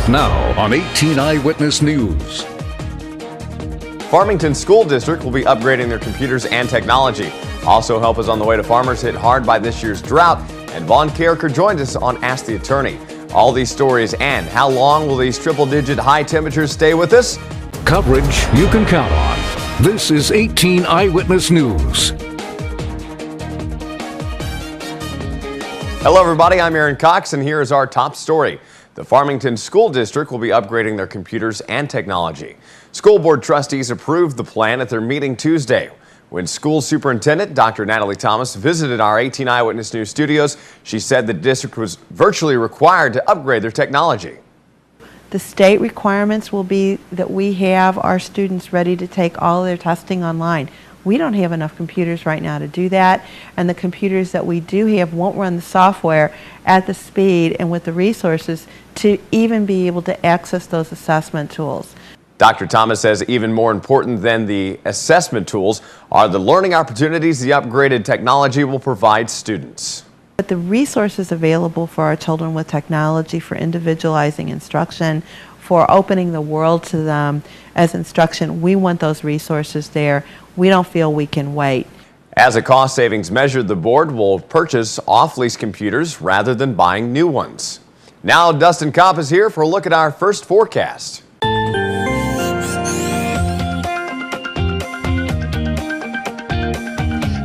Now on 18 Eyewitness News. Farmington School District will be upgrading their computers and technology. Also, help is on the way to farmers hit hard by this year's drought. And Vaughn Carricker joins us on Ask the Attorney. All these stories and how long will these triple-digit high temperatures stay with us? Coverage you can count on. This is 18 Eyewitness News. Hello everybody, I'm Aaron Cox and here is our top story. The Farmington School District will be upgrading their computers and technology. School board trustees approved the plan at their meeting Tuesday. When school superintendent Dr. Natalie Thomas visited our 18 Eyewitness News studios, she said the district was virtually required to upgrade their technology. The state requirements will be that we have our students ready to take all their testing online. We don't have enough computers right now to do that, and the computers that we do have won't run the software at the speed and with the resources to even be able to access those assessment tools. Dr. Thomas says even more important than the assessment tools are the learning opportunities the upgraded technology will provide students. But the resources available for our children with technology, for individualizing instruction, for opening the world to them as instruction, we want those resources there. We don't feel we can wait. As a cost savings measure, the board will purchase off-lease computers rather than buying new ones. Now Dustin Kopp is here for a look at our first forecast.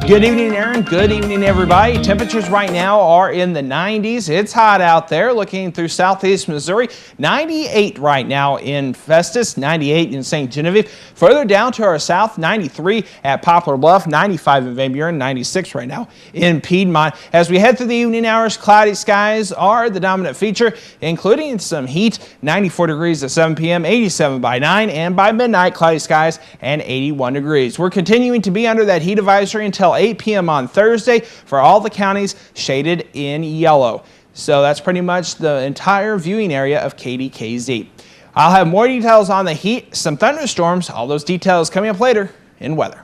Good evening, Aaron. Good evening, everybody. Temperatures right now are in the 90s. It's hot out there. Looking through southeast Missouri, 98 right now in Festus, 98 in St. Genevieve. Further down to our south, 93 at Poplar Bluff, 95 in Van Buren, 96 right now in Piedmont. As we head through the evening hours, cloudy skies are the dominant feature, including some heat, 94 degrees at 7 p.m., 87 by 9, and by midnight, cloudy skies and 81 degrees. We're continuing to be under that heat advisory until 8 p.m. on Thursday for all the counties shaded in yellow. So that's pretty much the entire viewing area of KDKZ. I'll have more details on the heat, some thunderstorms, all those details coming up later in weather.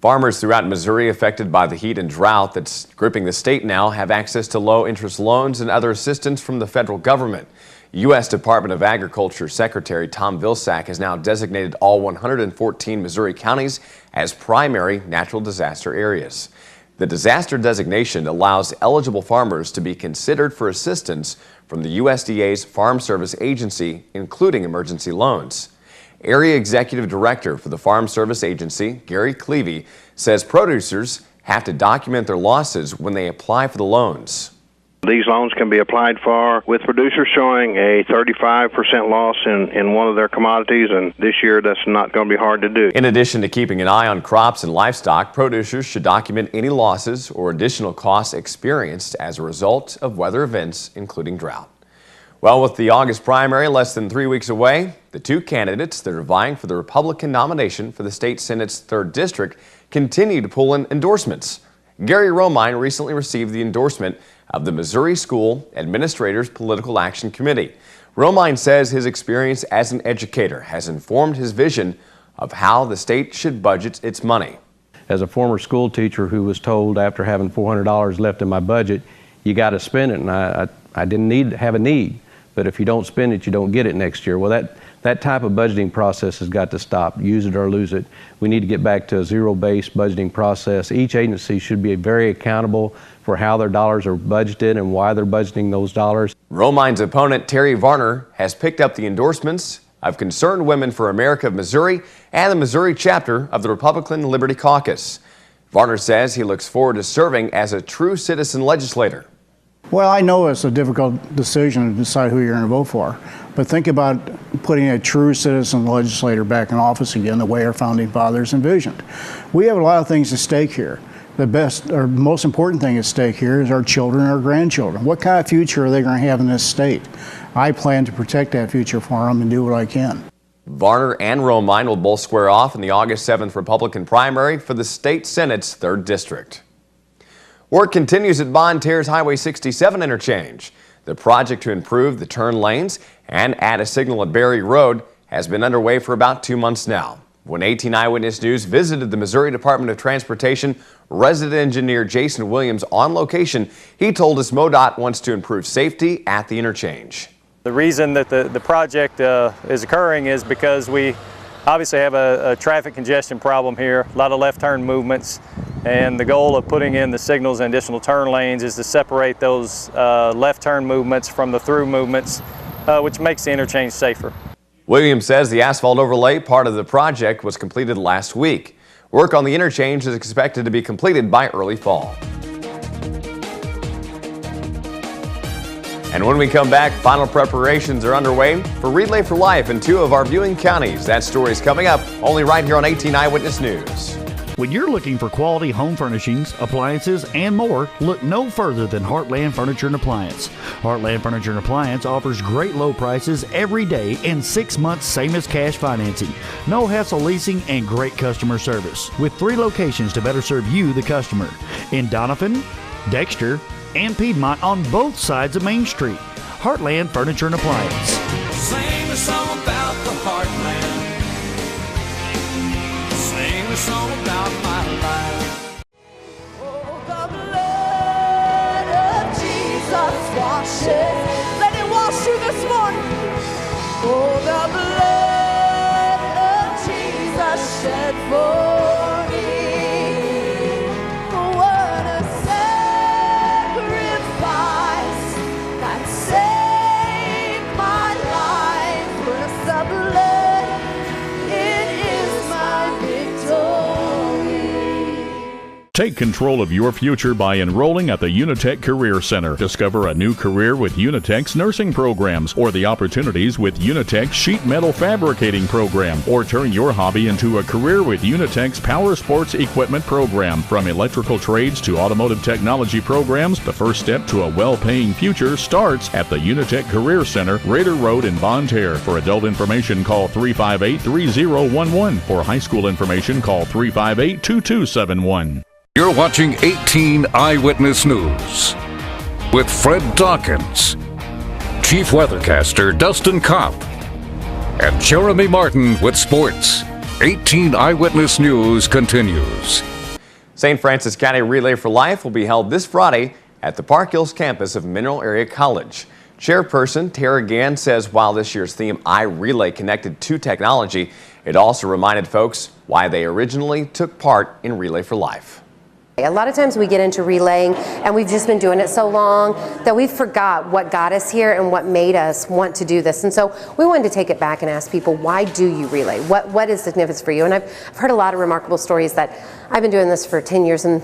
Farmers throughout Missouri affected by the heat and drought that's gripping the state now have access to low-interest loans and other assistance from the federal government. U.S. Department of Agriculture Secretary Tom Vilsack has now designated all 114 Missouri counties as primary natural disaster areas. The disaster designation allows eligible farmers to be considered for assistance from the USDA's Farm Service Agency, including emergency loans. Area Executive Director for the Farm Service Agency, Gary Clevey, says producers have to document their losses when they apply for the loans. These loans can be applied for with producers showing a 35% loss in one of their commodities, and this year that's not going to be hard to do. In addition to keeping an eye on crops and livestock, producers should document any losses or additional costs experienced as a result of weather events, including drought. Well, with the August primary less than 3 weeks away, the two candidates that are vying for the Republican nomination for the state Senate's 3rd District continue to pull in endorsements. Gary Romine recently received the endorsement of the Missouri School Administrators Political Action Committee. Romine says his experience as an educator has informed his vision of how the state should budget its money. As a former school teacher who was told after having $400 left in my budget, you got to spend it, and I didn't need to have a need, but if you don't spend it, you don't get it next year. Well, that type of budgeting process has got to stop. Use it or lose it. We need to get back to a zero-based budgeting process. Each agency should be very accountable for how their dollars are budgeted and why they're budgeting those dollars. Romine's opponent, Terry Varner, has picked up the endorsements of Concerned Women for America of Missouri and the Missouri chapter of the Republican Liberty Caucus. Varner says he looks forward to serving as a true citizen legislator. Well, I know it's a difficult decision to decide who you're going to vote for, but think about putting a true citizen legislator back in office again the way our founding fathers envisioned. We have a lot of things at stake here. The best or most important thing at stake here is our children and our grandchildren. What kind of future are they going to have in this state? I plan to protect that future for them and do what I can. Varner and Romine will both square off in the August 7th Republican primary for the state Senate's 3rd District. Work continues at Bonne Terre's Highway 67 interchange. The project to improve the turn lanes and add a signal at Berry Road has been underway for about 2 months now. When 18 Eyewitness News visited the Missouri Department of Transportation, resident engineer Jason Williams on location, he told us MoDOT wants to improve safety at the interchange. The reason that the project is occurring is because we obviously have a traffic congestion problem here, a lot of left turn movements, and the goal of putting in the signals and additional turn lanes is to separate those left turn movements from the through movements, which makes the interchange safer. Williams says the asphalt overlay part of the project was completed last week. Work on the interchange is expected to be completed by early fall. And when we come back, final preparations are underway for Relay for Life in 2 of our viewing counties. That story is coming up only right here on 18 Eyewitness News. When you're looking for quality home furnishings, appliances, and more, look no further than Heartland Furniture and Appliance. Heartland Furniture and Appliance offers great low prices every day and 6 months same as cash financing. No hassle leasing and great customer service. With 3 locations to better serve you, the customer. In Doniphan, Dexter, and Piedmont on both sides of Main Street. Heartland Furniture and Appliance. Sing a song about the Heartland. Sing a song about my life. Oh, the blood of Jesus washes. Let it wash you this morning. Oh, the blood of Jesus shed for me. What a sacrifice that saved my life. With the blood, it is my victory. Take control of your future by enrolling at the Unitech Career Center. Discover a new career with Unitech's nursing programs or the opportunities with Unitech's sheet metal fabricating program, or turn your hobby into a career with Unitech's power sports equipment program. From electrical trades to automotive technology programs, the first step to a well-paying future starts at the Unitech Career Center, Raider Road in Bonne Terre. For adult information, call 358-3011. For high school information, call 358-2271. You're watching 18 Eyewitness News with Fred Dawkins, Chief Weathercaster Dustin Kopp, and Jeremy Martin with sports. 18 Eyewitness News continues. St. Francis County Relay for Life will be held this Friday at the Park Hills campus of Mineral Area College. Chairperson Tara Gann says while this year's theme, iRelay, connected to technology, it also reminded folks why they originally took part in Relay for Life. A lot of times we get into relaying and we've just been doing it so long that we forgot what got us here and what made us want to do this. And so we wanted to take it back and ask people, why do you relay? What is significance for you? And I've heard a lot of remarkable stories that I've been doing this for 10 years, and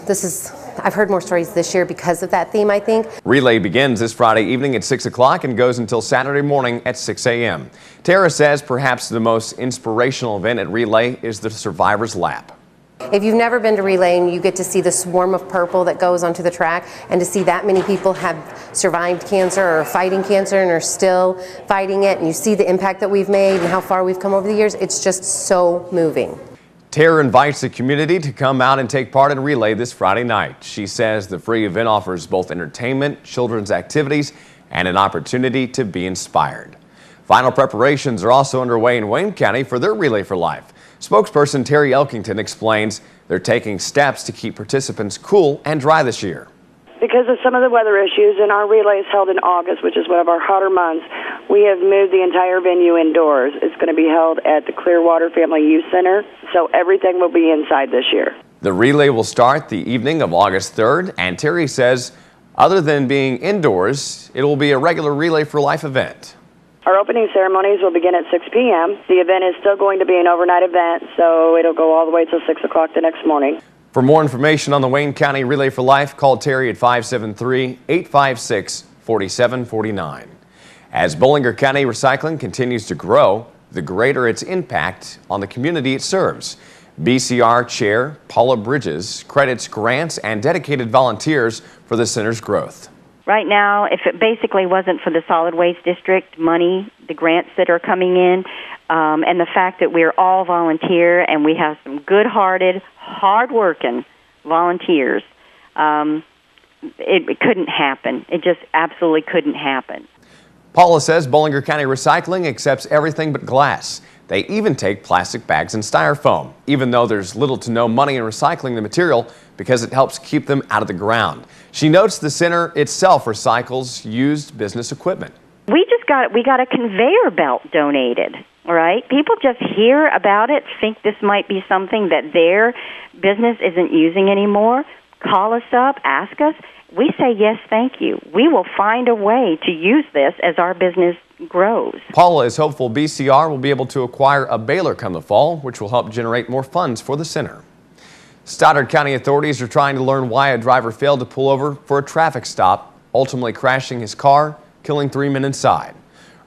I've heard more stories this year because of that theme, I think. Relay begins this Friday evening at 6 o'clock and goes until Saturday morning at 6 a.m. Tara says perhaps the most inspirational event at Relay is the Survivor's Lap. If you've never been to relaying, you get to see the swarm of purple that goes onto the track, and to see that many people have survived cancer or are fighting cancer and are still fighting it, and you see the impact that we've made and how far we've come over the years, it's just so moving. Tara invites the community to come out and take part in Relay this Friday night. She says the free event offers both entertainment, children's activities, and an opportunity to be inspired. Final preparations are also underway in Wayne County for their Relay for Life. Spokesperson Terry Elkington explains they're taking steps to keep participants cool and dry this year. Because of some of the weather issues, and our relay is held in August, which is one of our hotter months, we have moved the entire venue indoors. It's going to be held at the Clearwater Family Youth Center, so everything will be inside this year. The relay will start the evening of August 3rd, and Terry says other than being indoors, it will be a regular Relay for Life event. Our opening ceremonies will begin at 6 p.m. The event is still going to be an overnight event, so it'll go all the way till 6 o'clock the next morning. For more information on the Wayne County Relay for Life, call Terry at 573-856-4749. As Bollinger County recycling continues to grow, the greater its impact on the community it serves. BCR Chair Paula Bridges credits grants and dedicated volunteers for the center's growth. Right now, if it basically wasn't for the solid waste district money, the grants that are coming in, and the fact that we're all volunteer and we have some good-hearted, hard-working volunteers, it couldn't happen. It just absolutely couldn't happen. Paula says Bollinger County Recycling accepts everything but glass. They even take plastic bags and styrofoam, even though there's little to no money in recycling the material because it helps keep them out of the ground. She notes the center itself recycles used business equipment. We got a conveyor belt donated, all right? People just hear about it, think this might be something that their business isn't using anymore. Call us up, ask us. We say, yes, thank you. We will find a way to use this as our business grows. Paula is hopeful BCR will be able to acquire a baler come the fall, which will help generate more funds for the center. Stoddard County authorities are trying to learn why a driver failed to pull over for a traffic stop, ultimately crashing his car, killing 3 men inside.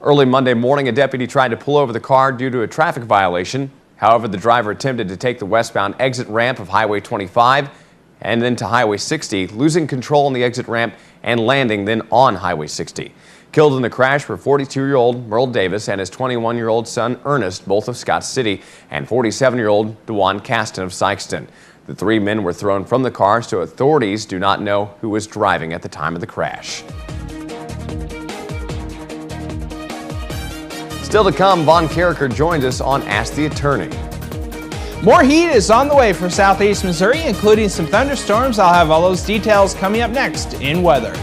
Early Monday morning, a deputy tried to pull over the car due to a traffic violation. However, the driver attempted to take the westbound exit ramp of Highway 25 and then to Highway 60, losing control on the exit ramp and landing then on Highway 60. Killed in the crash were 42-year-old Merle Davis and his 21-year-old son Ernest, both of Scott City, and 47-year-old DeJuan Caston of Sykeston. The 3 men were thrown from the car, so authorities do not know who was driving at the time of the crash. Still to come, Von Carricker joins us on Ask the Attorney. More heat is on the way for southeast Missouri, including some thunderstorms. I'll have all those details coming up next in weather.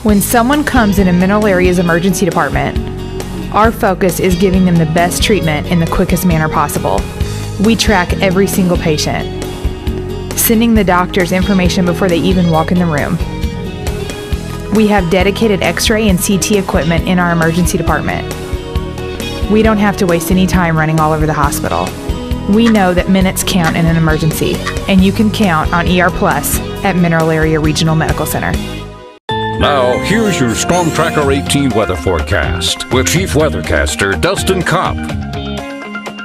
When someone comes in a Mineral Area's emergency department, our focus is giving them the best treatment in the quickest manner possible. We track every single patient, sending the doctors information before they even walk in the room. We have dedicated X-ray and CT equipment in our emergency department. We don't have to waste any time running all over the hospital. We know that minutes count in an emergency, and you can count on ER Plus at Mineral Area Regional Medical Center. Now, here's your Storm Tracker 18 weather forecast with Chief Weathercaster Dustin Kopp.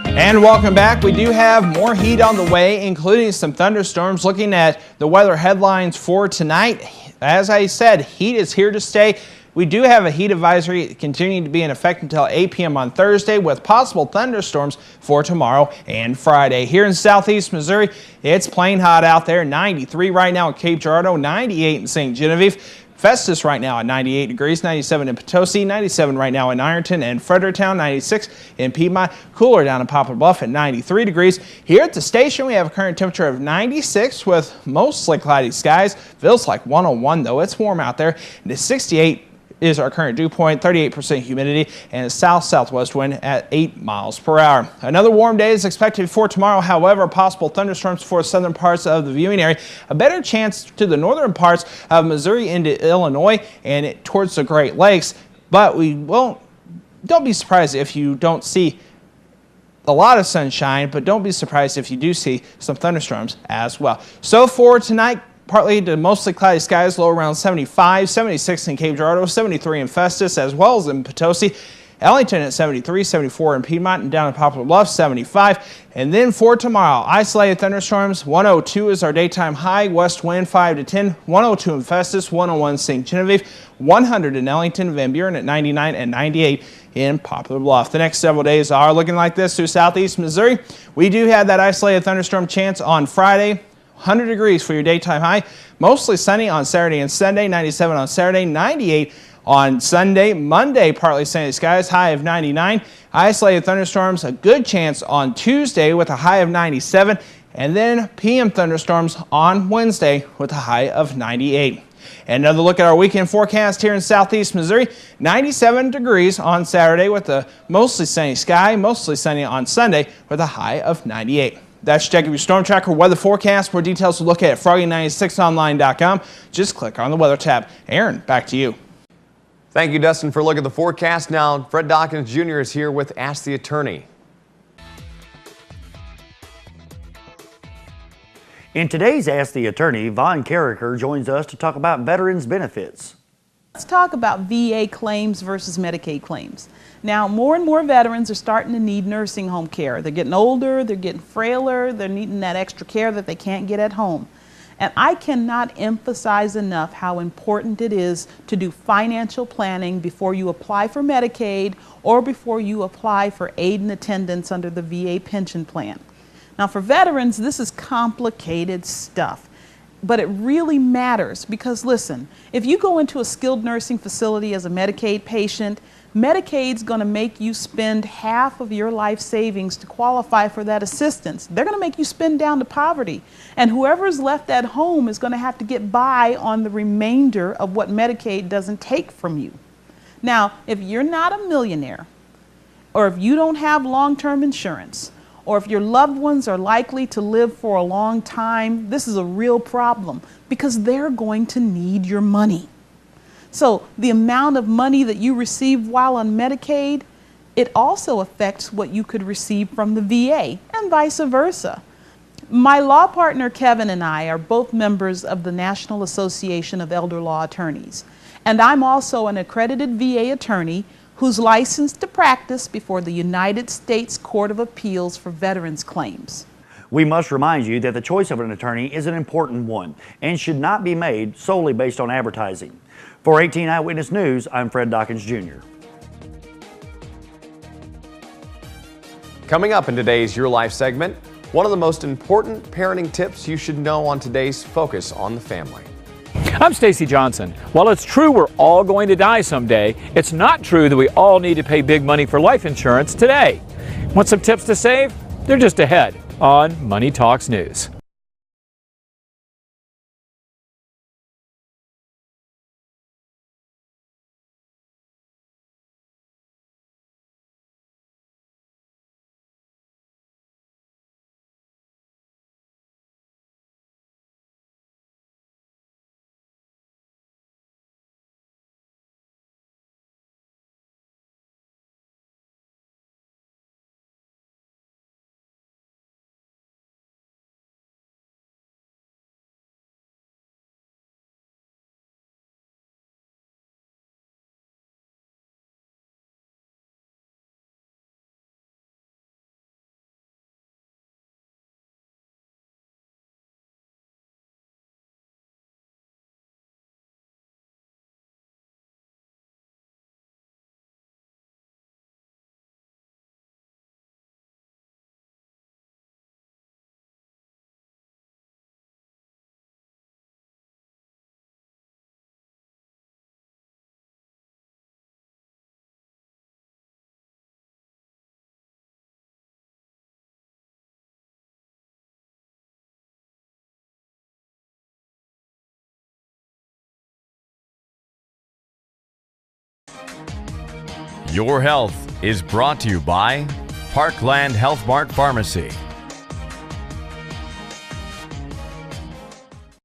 And welcome back. We do have more heat on the way, including some thunderstorms. Looking at the weather headlines for tonight, as I said, heat is here to stay. We do have a heat advisory continuing to be in effect until 8 p.m. on Thursday with possible thunderstorms for tomorrow and Friday. Here in southeast Missouri, it's plain hot out there. 93 right now in Cape Girardeau, 98 in St. Genevieve. Festus right now at 98 degrees, 97 in Potosi, 97 right now in Ironton and Fredericktown, 96 in Piedmont. Cooler down in Poplar Bluff at 93 degrees. Here at the station, we have a current temperature of 96 with mostly cloudy skies. Feels like 101 though. It's warm out there. And it's 68 is our current dew point, 38% humidity, and a south-southwest wind at 8 miles per hour. Another warm day is expected for tomorrow. However, possible thunderstorms for southern parts of the viewing area. A better chance to the northern parts of Missouri into Illinois and towards the Great Lakes. But don't be surprised if you don't see a lot of sunshine, but don't be surprised if you do see some thunderstorms as well. So for tonight, partly to mostly cloudy skies, low around 75, 76 in Cape Girardeau, 73 in Festus, as well as in Potosi. Ellington at 73, 74 in Piedmont, and down in Poplar Bluff, 75. And then for tomorrow, isolated thunderstorms. 102 is our daytime high, west wind 5 to 10, 102 in Festus, 101 St. Genevieve, 100 in Ellington, Van Buren at 99, and 98 in Poplar Bluff. The next several days are looking like this through southeast Missouri. We do have that isolated thunderstorm chance on Friday. 100 degrees for your daytime high. Mostly sunny on Saturday and Sunday. 97 on Saturday, 98 on Sunday. Monday, partly sunny skies, high of 99. Isolated thunderstorms, a good chance on Tuesday with a high of 97. And then PM thunderstorms on Wednesday with a high of 98. And another look at our weekend forecast here in southeast Missouri. 97 degrees on Saturday with a mostly sunny sky. Mostly sunny on Sunday with a high of 98. That's your your Storm Tracker weather forecast. More details to look at froggy96online.com. Just click on the weather tab. Aaron, back to you. Thank you, Dustin, for a look at the forecast. Now, Fred Dawkins Jr. is here with Ask the Attorney. In today's Ask the Attorney, Von Carricker joins us to talk about veterans benefits. Let's talk about VA claims versus Medicaid claims. Now, more and more veterans are starting to need nursing home care. They're getting older, they're getting frailer, they're needing that extra care that they can't get at home. And I cannot emphasize enough how important it is to do financial planning before you apply for Medicaid or before you apply for aid and attendance under the VA pension plan. Now, for veterans, this is complicated stuff. But it really matters because, listen, if you go into a skilled nursing facility as a Medicaid patient, Medicaid's going to make you spend half of your life savings to qualify for that assistance. They're going to make you spend down to poverty. And whoever's left at home is going to have to get by on the remainder of what Medicaid doesn't take from you. Now, if you're not a millionaire, or if you don't have long-term insurance, or if your loved ones are likely to live for a long time, this is a real problem because they're going to need your money. So the amount of money that you receive while on Medicaid, it also affects what you could receive from the VA and vice versa. My law partner Kevin and I are both members of the National Association of Elder Law Attorneys, and I'm also an accredited VA attorney who's licensed to practice before the United States Court of Appeals for Veterans Claims. We must remind you that the choice of an attorney is an important one and should not be made solely based on advertising. For 18 Eyewitness News, I'm Fred Dawkins Jr. Coming up in today's Your Life segment, one of the most important parenting tips you should know on today's Focus on the Family. I'm Stacy Johnson. While it's true we're all going to die someday, it's not true that we all need to pay big money for life insurance today. Want some tips to save? They're just ahead on Money Talks News. Your Health is brought to you by Parkland Health Mart Pharmacy.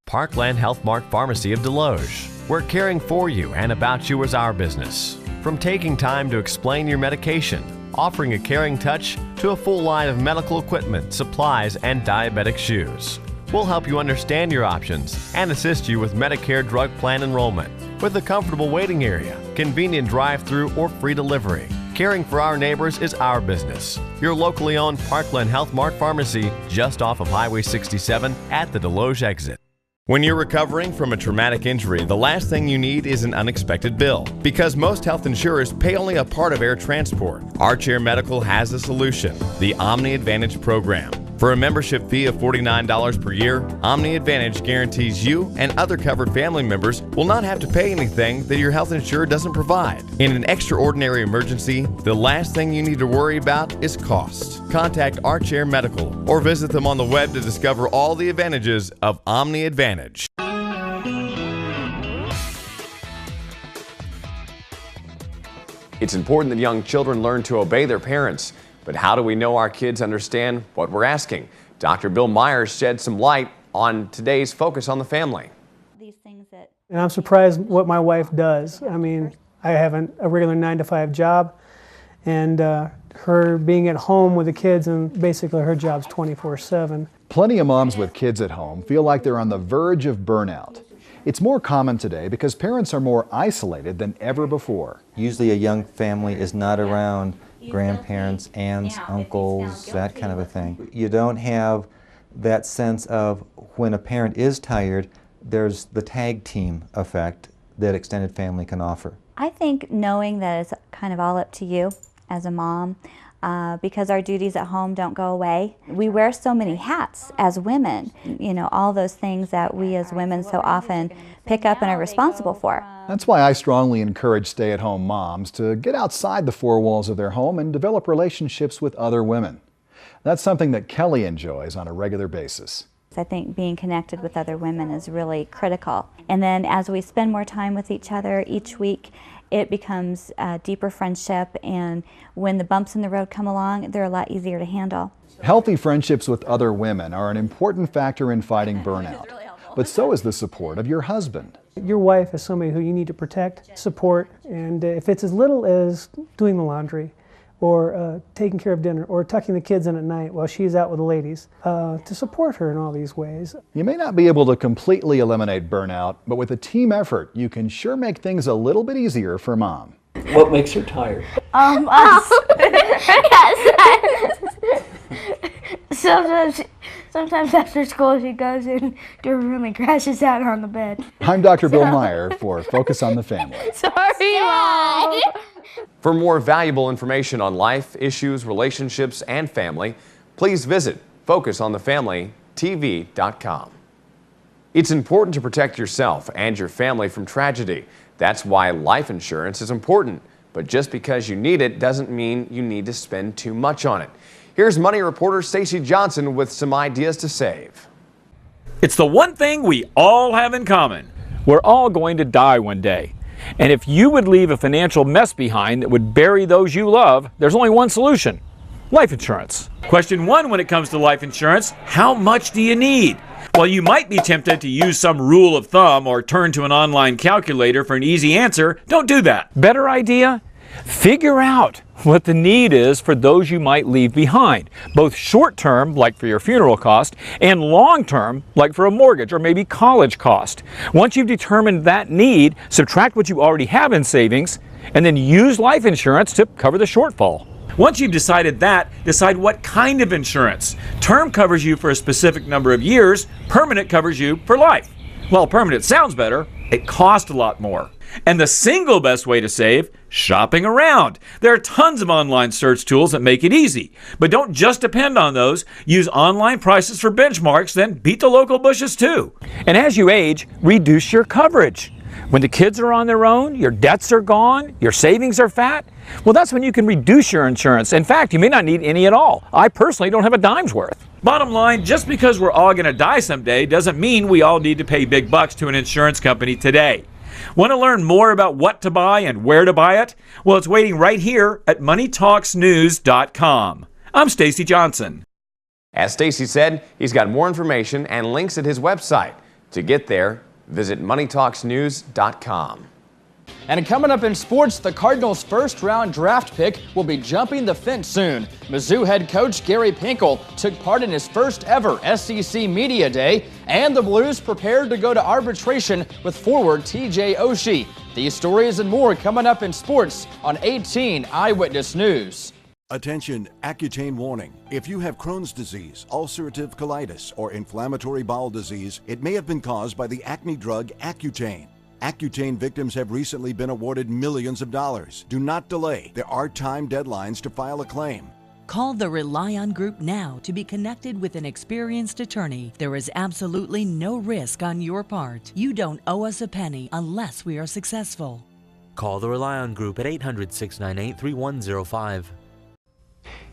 Parkland Health Mart Pharmacy of Deloge. We're caring for you and about you is our business. From taking time to explain your medication, offering a caring touch, to a full line of medical equipment, supplies, and diabetic shoes. We'll help you understand your options and assist you with Medicare drug plan enrollment. With a comfortable waiting area, convenient drive-through or free delivery. Caring for our neighbors is our business. Your locally owned Parkland Health Mart Pharmacy, just off of Highway 67 at the Deloge exit. When you're recovering from a traumatic injury, the last thing you need is an unexpected bill. Because most health insurers pay only a part of air transport, Archer Medical has a solution, the Omni Advantage program. For a membership fee of $49 per year, Omni Advantage guarantees you and other covered family members will not have to pay anything that your health insurer doesn't provide. In an extraordinary emergency, the last thing you need to worry about is cost. Contact Archer Medical or visit them on the web to discover all the advantages of Omni Advantage. It's important that young children learn to obey their parents. But how do we know our kids understand what we're asking? Dr. Bill Myers shed some light on today's Focus on the Family. And I'm surprised what my wife does. I mean, I have a regular 9-to-5 job, and her being at home with the kids, and basically her job's 24/7. Plenty of moms with kids at home feel like they're on the verge of burnout. It's more common today because parents are more isolated than ever before. Usually a young family is not around grandparents, aunts, uncles, that kind of a thing. You don't have that sense of when a parent is tired, there's the tag team effect that extended family can offer. I think knowing that it's kind of all up to you as a mom, because our duties at home don't go away. We wear so many hats as women, you know, all those things that we as women so often pick up and are responsible for. That's why I strongly encourage stay-at-home moms to get outside the four walls of their home and develop relationships with other women. That's something that Kelly enjoys on a regular basis. I think being connected with other women is really critical. And then as we spend more time with each other each week, it becomes a deeper friendship, and when the bumps in the road come along, they're a lot easier to handle. Healthy friendships with other women are an important factor in fighting burnout, but so is the support of your husband. Your wife is somebody who you need to protect, support, and if it's as little as doing the laundry, or taking care of dinner, or tucking the kids in at night while she's out with the ladies, to support her in all these ways. You may not be able to completely eliminate burnout, but with a team effort, you can sure make things a little bit easier for Mom. What makes her tired? Us. Sometimes after school she goes into her room and crashes out on the bed. I'm Dr. Bill Meyer for Focus on the Family. Sorry, Mom. For more valuable information on life, issues, relationships, and family, please visit FocusOnTheFamilyTV.com. It's important to protect yourself and your family from tragedy. That's why life insurance is important. But just because you need it doesn't mean you need to spend too much on it. Here's Money reporter Stacey Johnson with some ideas to save. It's the one thing we all have in common. We're all going to die one day. And if you would leave a financial mess behind that would bury those you love, there's only one solution: life insurance. Question 1 when it comes to life insurance: how much do you need? While you might be tempted to use some rule of thumb or turn to an online calculator for an easy answer, don't do that. Better idea? Figure out what the need is for those you might leave behind, both short-term, like for your funeral cost, and long-term, like for a mortgage or maybe college cost. Once you've determined that need, subtract what you already have in savings, and then use life insurance to cover the shortfall. Once you've decided that, decide what kind of insurance. Term covers you for a specific number of years, permanent covers you for life. While permanent sounds better, it costs a lot more. And the single best way to save? Shopping around. There are tons of online search tools that make it easy. But don't just depend on those. Use online prices for benchmarks, then beat the local bushes too. And as you age, reduce your coverage. When the kids are on their own, your debts are gone, your savings are fat, well, that's when you can reduce your insurance. In fact, you may not need any at all. I personally don't have a dime's worth. Bottom line, just because we're all going to die someday doesn't mean we all need to pay big bucks to an insurance company today. Want to learn more about what to buy and where to buy it? Well, it's waiting right here at MoneyTalksNews.com. I'm Stacey Johnson. As Stacey said, he's got more information and links at his website. To get there, visit MoneyTalksNews.com. And coming up in sports, the Cardinals' first-round draft pick will be jumping the fence soon. Mizzou head coach Gary Pinkel took part in his first-ever SEC Media Day, and the Blues prepared to go to arbitration with forward TJ Oshie. These stories and more coming up in sports on 18 Eyewitness News. Attention, Accutane warning. If you have Crohn's disease, ulcerative colitis, or inflammatory bowel disease, it may have been caused by the acne drug Accutane. Accutane victims have recently been awarded millions of dollars. Do not delay. There are time deadlines to file a claim. Call the Rely On Group now to be connected with an experienced attorney. There is absolutely no risk on your part. You don't owe us a penny unless we are successful. Call the Rely On Group at 800-698-3105.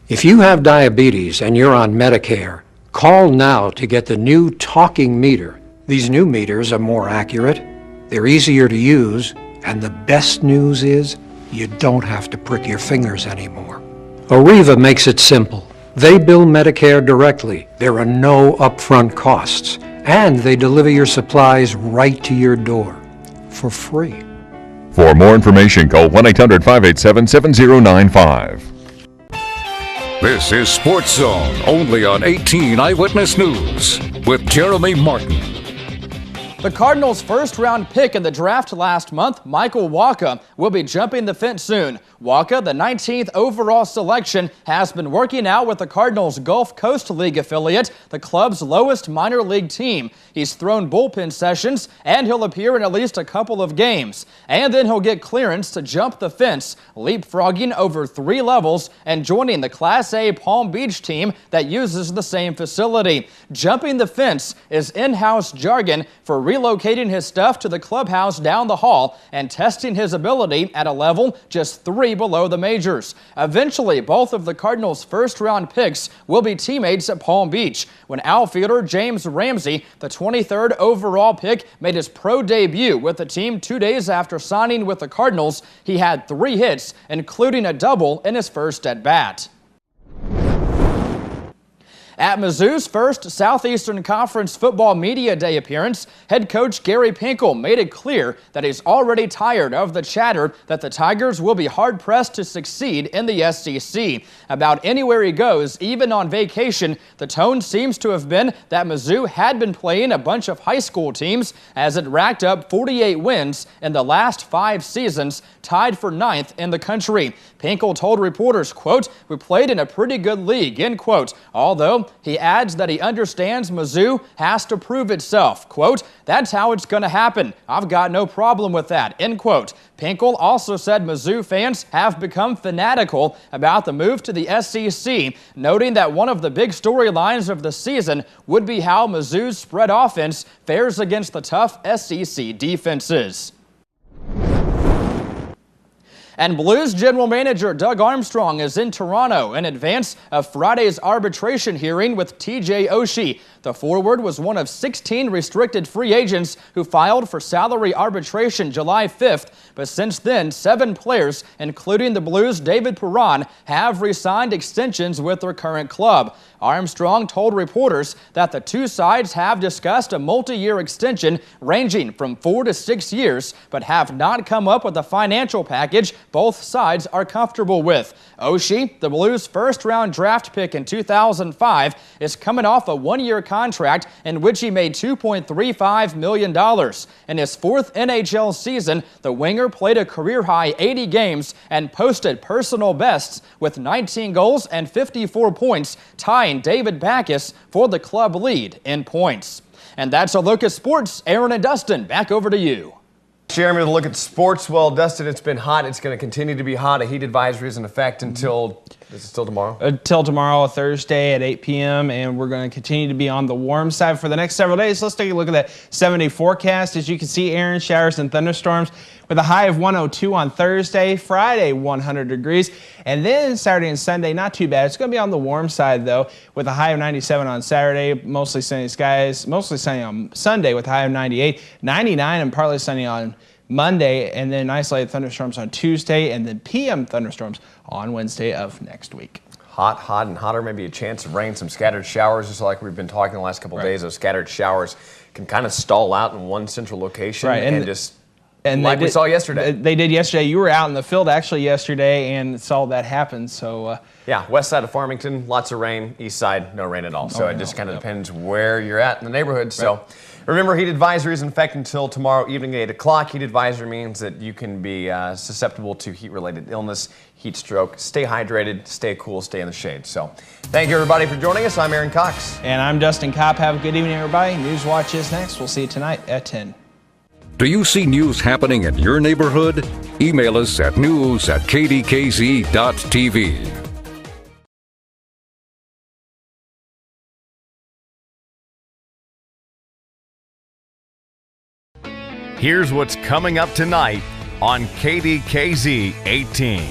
If you have diabetes and you're on Medicare, call now to get the new talking meter. These new meters are more accurate, they're easier to use, and the best news is you don't have to prick your fingers anymore. Arriva makes it simple. They bill Medicare directly. There are no upfront costs, and they deliver your supplies right to your door for free. For more information, call 1-800-587-7095. This is Sports Zone, only on 18 Eyewitness News with Jeremy Martin. The Cardinals' first-round pick in the draft last month, Michael Wacha, will be jumping the fence soon. Wacha, the 19th overall selection, has been working out with the Cardinals' Gulf Coast League affiliate, the club's lowest minor league team. He's thrown bullpen sessions, and he'll appear in at least a couple of games. And then he'll get clearance to jump the fence, leapfrogging over 3 levels and joining the Class A Palm Beach team that uses the same facility. Jumping the fence is in-house jargon for relocating his stuff to the clubhouse down the hall and testing his ability at a level just 3 below the majors. Eventually, both of the Cardinals' first-round picks will be teammates at Palm Beach. When outfielder James Ramsey, the 23rd overall pick, made his pro debut with the team 2 days after signing with the Cardinals, he had 3 hits, including a double in his first at-bat. At Mizzou's first Southeastern Conference Football Media Day appearance, head coach Gary Pinkel made it clear that he's already tired of the chatter that the Tigers will be hard-pressed to succeed in the SEC. About anywhere he goes, even on vacation, the tone seems to have been that Mizzou had been playing a bunch of high school teams as it racked up 48 wins in the last 5 seasons, tied for 9th in the country. Pinkel told reporters, quote, "We played in a pretty good league," end quote, although he adds that he understands Mizzou has to prove itself. Quote, "That's how it's going to happen. I've got no problem with that," end quote. Pinkel also said Mizzou fans have become fanatical about the move to the SEC, noting that one of the big storylines of the season would be how Mizzou's spread offense fares against the tough SEC defenses. And Blues general manager Doug Armstrong is in Toronto in advance of Friday's arbitration hearing with TJ Oshie. The forward was one of 16 restricted free agents who filed for salary arbitration July 5th, but since then, 7 players, including the Blues' David Perron, have re-signed extensions with their current club. Armstrong told reporters that the 2 sides have discussed a multi-year extension ranging from 4 to 6 years, but have not come up with a financial package both sides are comfortable with. Oshie, the Blues' first-round draft pick in 2005, is coming off a 1-year contract in which he made $2.35 million. In his 4th NHL season, the winger played a career-high 80 games and posted personal bests with 19 goals and 54 points, tying David Backes for the club lead in points. And that's a look at sports. Aaron and Dustin, back over to you. Jeremy, with a look at sports. Well, Dustin, it's been hot. It's going to continue to be hot. A heat advisory is in effect until, is it still tomorrow? Until tomorrow, Thursday at 8 p.m., and we're going to continue to be on the warm side for the next several days. Let's take a look at that 7-day forecast. As you can see, Aaron, showers and thunderstorms with a high of 102 on Thursday, Friday 100 degrees, and then Saturday and Sunday not too bad. It's going to be on the warm side though, with a high of 97 on Saturday, mostly sunny skies, mostly sunny on Sunday with a high of 98, 99 and partly sunny on Monday, and then isolated thunderstorms on Tuesday, and then PM thunderstorms on Wednesday of next week. Hot, hot, and hotter. Maybe a chance of rain, some scattered showers, just like we've been talking the last couple of days. Those scattered showers can kind of stall out in one central location and just. And like we saw yesterday. They did yesterday. You were out in the field actually yesterday and saw that happen. So yeah, west side of Farmington, lots of rain. East side, no rain at all. So it just kind of depends where you're at in the neighborhood. So remember, heat advisory is in effect until tomorrow evening at 8 o'clock. Heat advisory means that you can be susceptible to heat-related illness, heat stroke. Stay hydrated, stay cool, stay in the shade. So thank you, everybody, for joining us. I'm Aaron Cox. And I'm Dustin Kopp. Have a good evening, everybody. Newswatch is next. We'll see you tonight at 10. Do you see news happening in your neighborhood? Email us at news@kdkz.tv. Here's what's coming up tonight on KDKZ 18.